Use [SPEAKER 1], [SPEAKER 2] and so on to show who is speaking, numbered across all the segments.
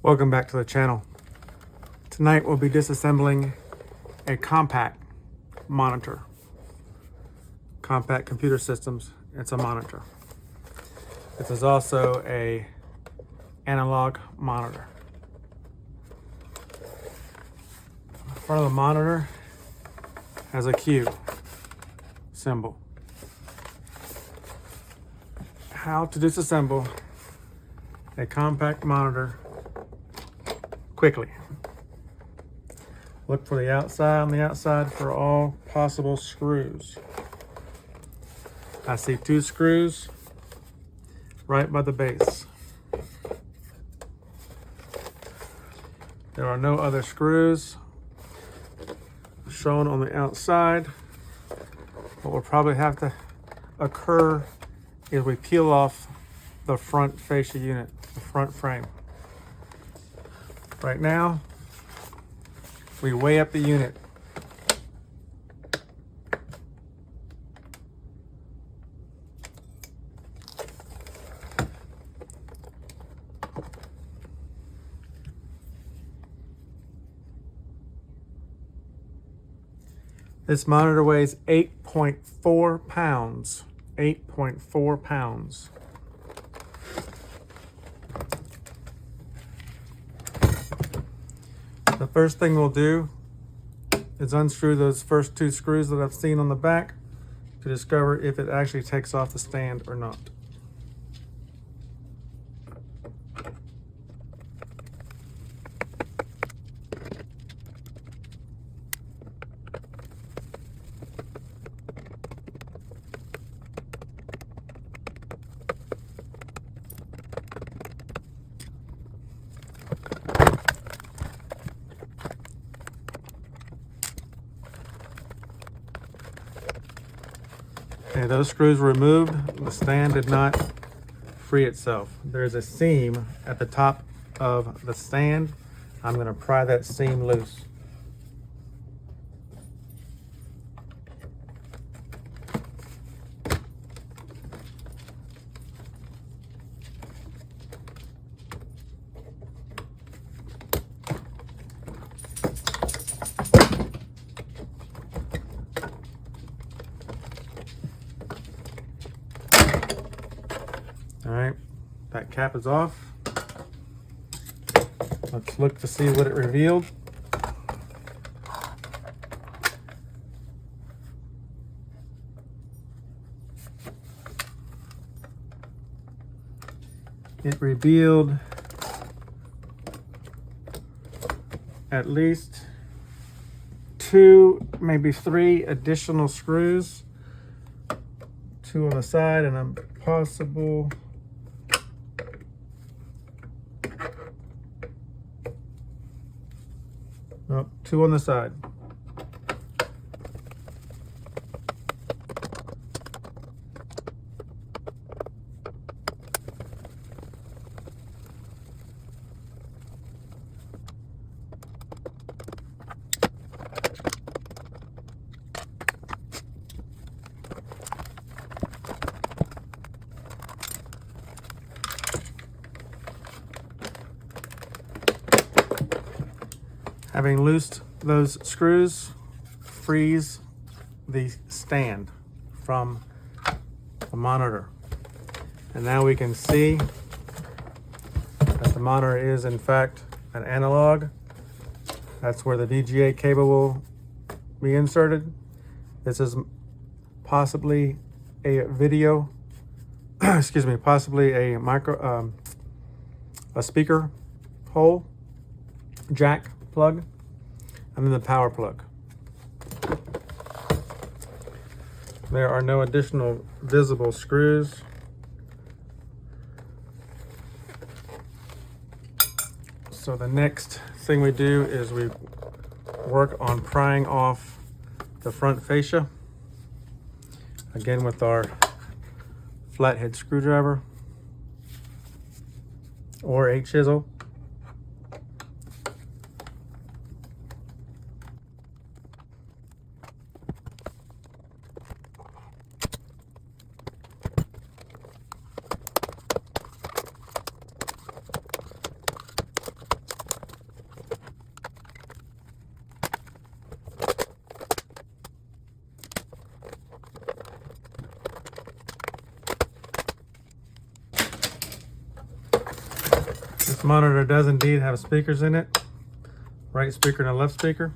[SPEAKER 1] Welcome back to the channel. Tonight we'll be disassembling a Compaq monitor. Compaq Computer Systems, it's a monitor. This is also a analog monitor. The front of the monitor has a Q symbol. How to disassemble a Compaq monitor quickly. Look for the outside, on the outside for all possible screws. I see 2 screws right by the base. There are no other screws shown on the outside. What will probably have to occur is we peel off the front fascia unit, the front frame. Right now, we weigh up the unit. This monitor weighs 8.4 pounds. 8.4 pounds. The first thing we'll do is unscrew those first 2 screws that I've seen on the back to discover if it actually takes off the stand or not. Okay, those screws were removed. The stand did not free itself. There's a seam at the top of the stand. I'm going to pry that seam loose. All right, that cap is off. Let's look to see what it revealed. It revealed at least 2, maybe 3 additional screws. 2 on the side and a possible nope, 2 on the side. Having loosed those screws, frees the stand from the monitor. And now we can see that the monitor is in fact an analog. That's where the VGA cable will be inserted. This is possibly a video, excuse me, possibly a a speaker hole, jack plug, and then the power plug. There are no additional visible screws. So the next thing we do is we work on prying off the front fascia, again with our flathead screwdriver or a chisel. This monitor does indeed have speakers in it, right speaker and a left speaker.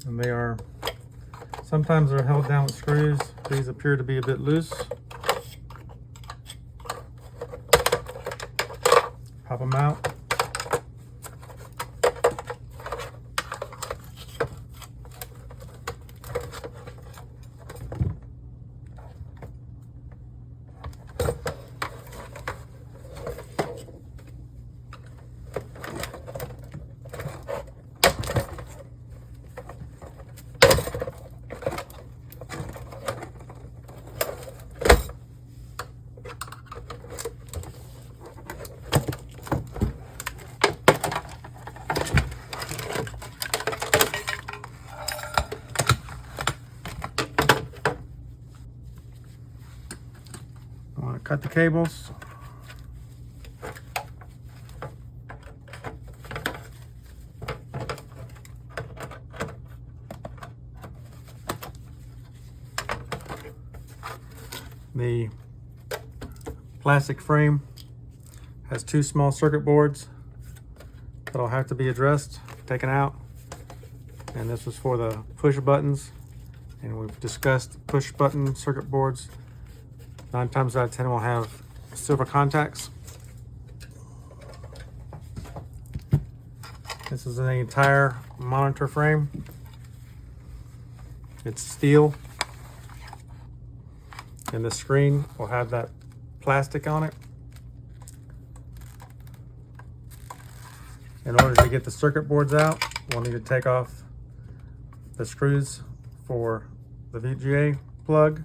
[SPEAKER 1] And they are, sometimes they're held down with screws. These appear to be a bit loose. Pop them out. I want to cut the cables. The plastic frame has two small circuit boards that'll have to be addressed, taken out. And this was for the push buttons. And we've discussed push button circuit boards. 9 times out of 10 will have silver contacts. This is the entire monitor frame. It's steel. And the screen will have that plastic on it. In order to get the circuit boards out, we'll need to take off the screws for the VGA plug,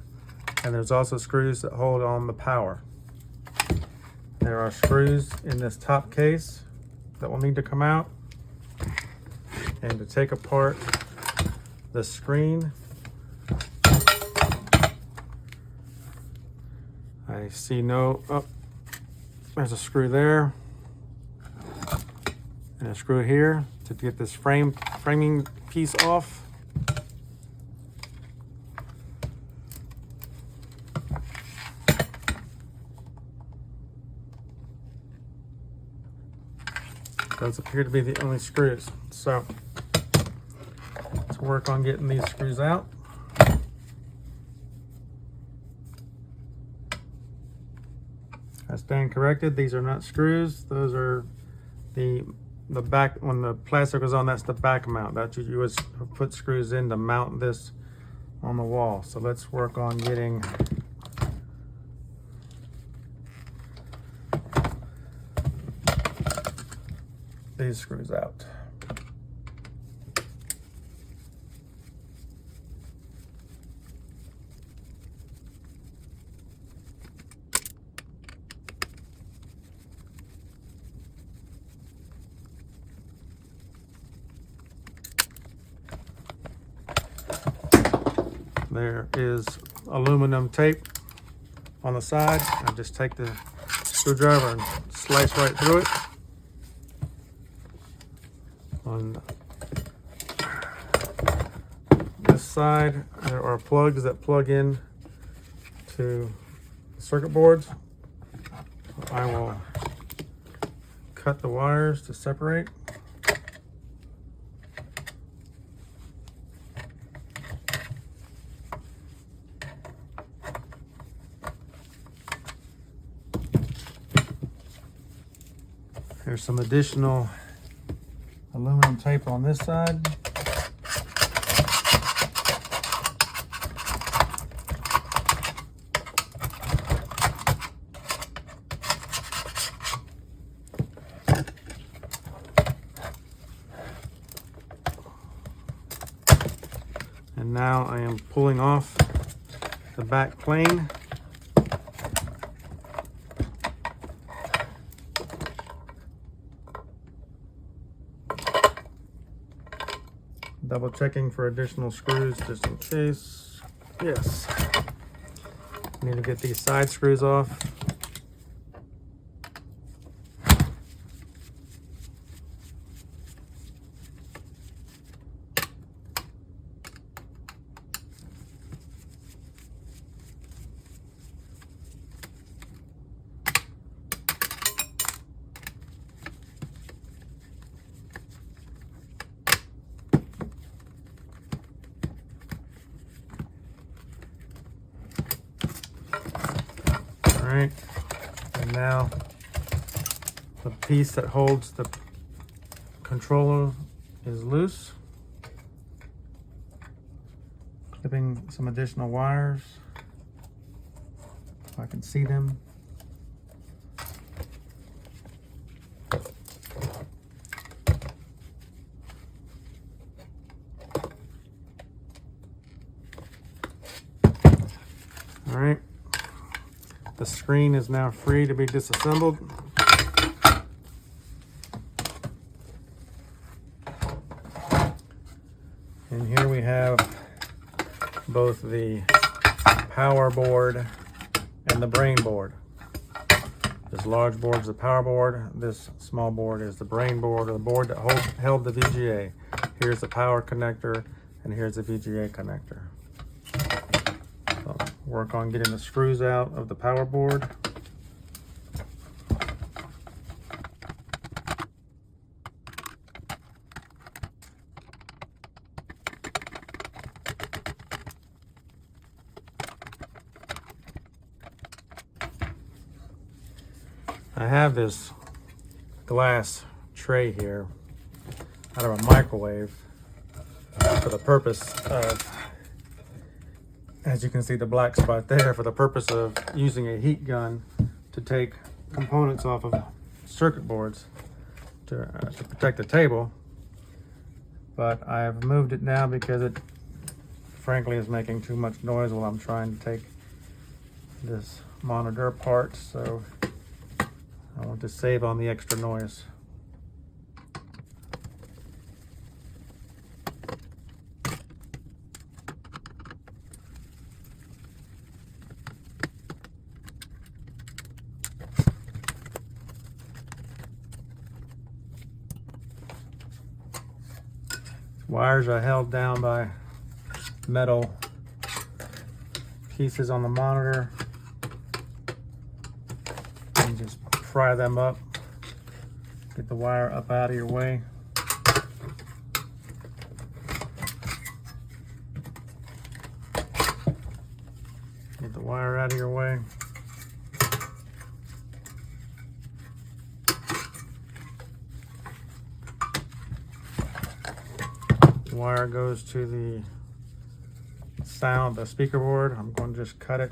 [SPEAKER 1] and there's also screws that hold on the power. There are screws in this top case that will need to come out, and to take apart the screen, I see there's a screw there and a screw here to get this framing piece off. Those appear to be the only screws. So let's work on getting these screws out. I stand corrected, these are not screws. Those are the back, when the plastic was on, that's the back mount. That you would put screws in to mount this on the wall. So let's work on getting these screws out. There is aluminum tape on the side. I just take the screwdriver and slice right through it. On this side, there are plugs that plug in to the circuit boards. I will cut the wires to separate. There's some additional aluminum tape on this side. And now I am pulling off the back plane. Double checking for additional screws just in case. Yes. Need to get these side screws off. right, and now the piece that holds the controller is loose. Clipping some additional wires, if I can see them. All right, the screen is now free to be disassembled. And here we have both the power board and the brain board. This large board is the power board. This small board is the brain board, or the board that held the VGA. Here's the power connector, and here's the VGA connector. So work on getting the screws out of the power board. I have this glass tray here out of a microwave for the purpose of, as you can see the black spot there, for the purpose of using a heat gun to take components off of circuit boards to protect the table. But I have moved it now because it frankly is making too much noise while I'm trying to take this monitor apart, so I want to save on the extra noise. Wires are held down by metal pieces on the monitor. And just fry them up. Get the wire up out of your way. Get the wire out of your way. The wire goes to the sound, the speaker board. I'm going to just cut it.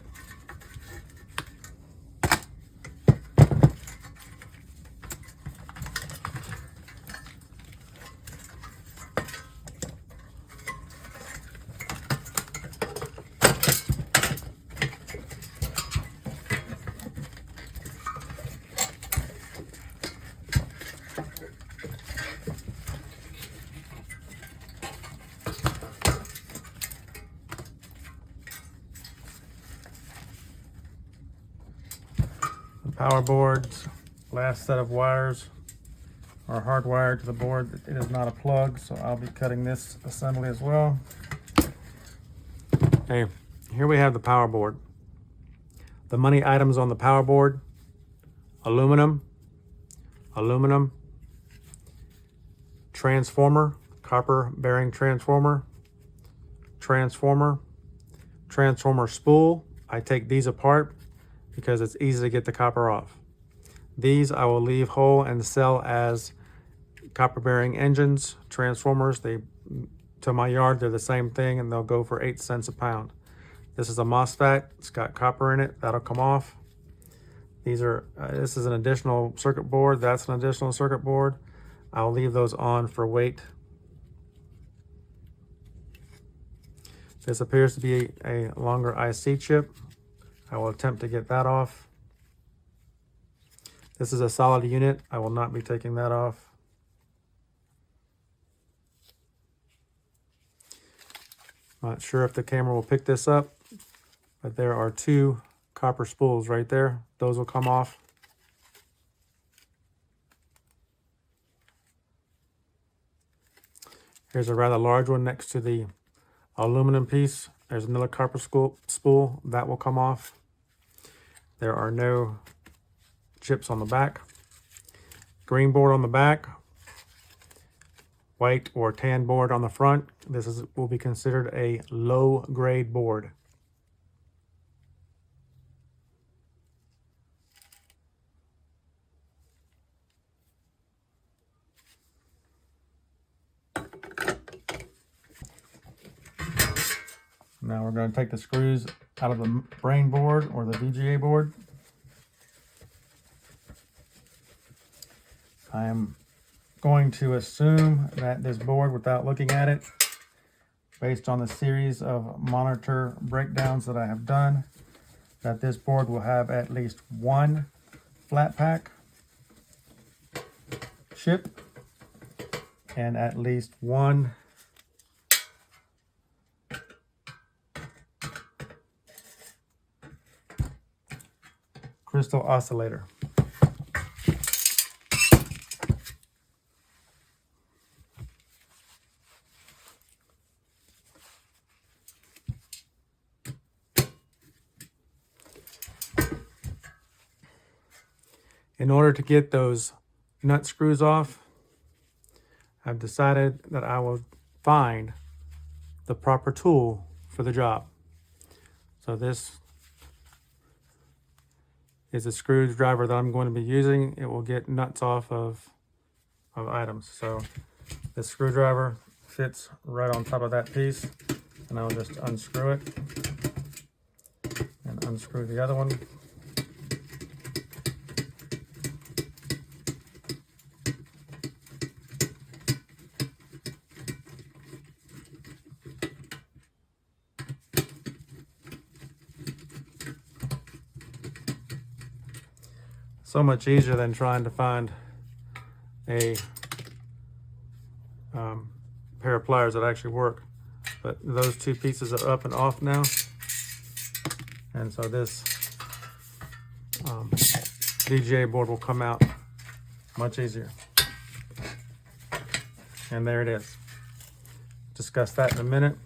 [SPEAKER 1] Power board's last set of wires are hardwired to the board. It is not a plug, so I'll be cutting this assembly as well. Okay, here we have the power board. The money items on the power board: aluminum, transformer, copper bearing transformer, transformer spool. I take these apart because it's easy to get the copper off. These I will leave whole and sell as copper bearing engines, transformers. To my yard, they're the same thing, and they'll go for 8 cents a pound. This is a MOSFET. It's got copper in it. That'll come off. These are, this is an additional circuit board. That's an additional circuit board. I'll leave those on for weight. This appears to be a longer IC chip. I will attempt to get that off. This is a solid unit. I will not be taking that off. Not sure if the camera will pick this up, but there are 2 copper spools right there. Those will come off. Here's a rather large one next to the aluminum piece. There's another copper spool that will come off. There are no chips on the back. Green board on the back, white or tan board on the front. This will be considered a low grade board. Now we're going to take the screws out of the brain board or the VGA board. I am going to assume that this board, without looking at it, based on the series of monitor breakdowns that I have done, that this board will have at least one flat pack chip and at least one crystal oscillator. In order to get those nut screws off, I've decided that I will find the proper tool for the job. So this is a screwdriver that I'm going to be using. It will get nuts off of items. So this screwdriver fits right on top of that piece, and I'll just unscrew it and unscrew the other one. So much easier than trying to find a pair of pliers that actually work. But those two pieces are up and off now, and so this VGA board will come out much easier. And there it is. Discuss that in a minute.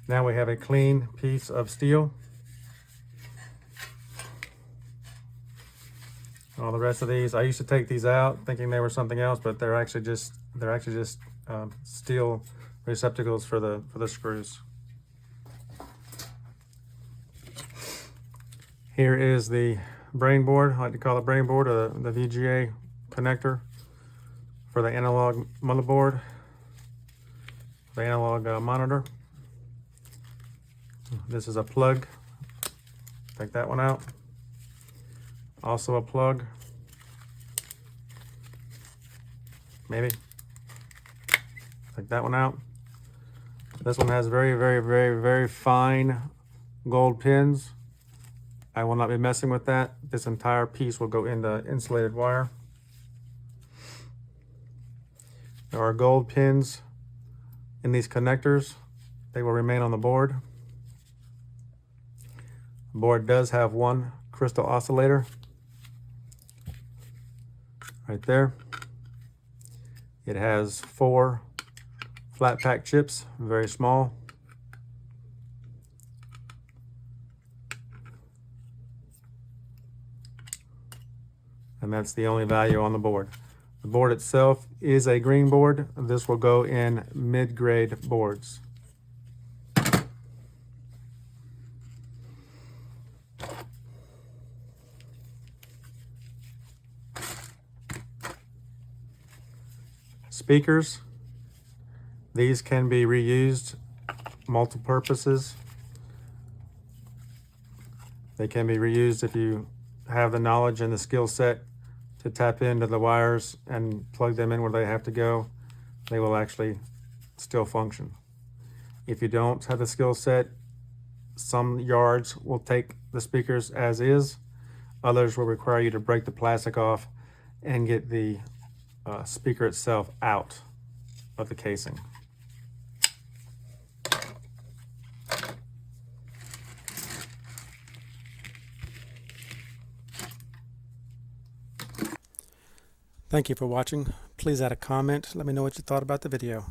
[SPEAKER 1] Now we have a clean piece of steel. All the rest of these, I used to take these out thinking they were something else, but they're actually just steel receptacles for the screws. Here is the brain board. I like to call it brain board, or the VGA connector for the analog motherboard, the analog monitor. This is a plug. Take that one out. Also a plug. Maybe. Take that one out. This one has very, very, very, very fine gold pins. I will not be messing with that. This entire piece will go into insulated wire. There are gold pins in these connectors. They will remain on the board. The board does have one crystal oscillator right there. It has 4 flat pack chips, very small. And that's the only value on the board. The board itself is a green board. This will go in mid-grade boards. Speakers, these can be reused multiple purposes. They can be reused if you have the knowledge and the skill set to tap into the wires and plug them in where they have to go. They will actually still function. If you don't have the skill set, some yards will take the speakers as is. Others will require you to break the plastic off and get the speaker itself out of the casing. Thank you for watching. Please add a comment. Let me know what you thought about the video.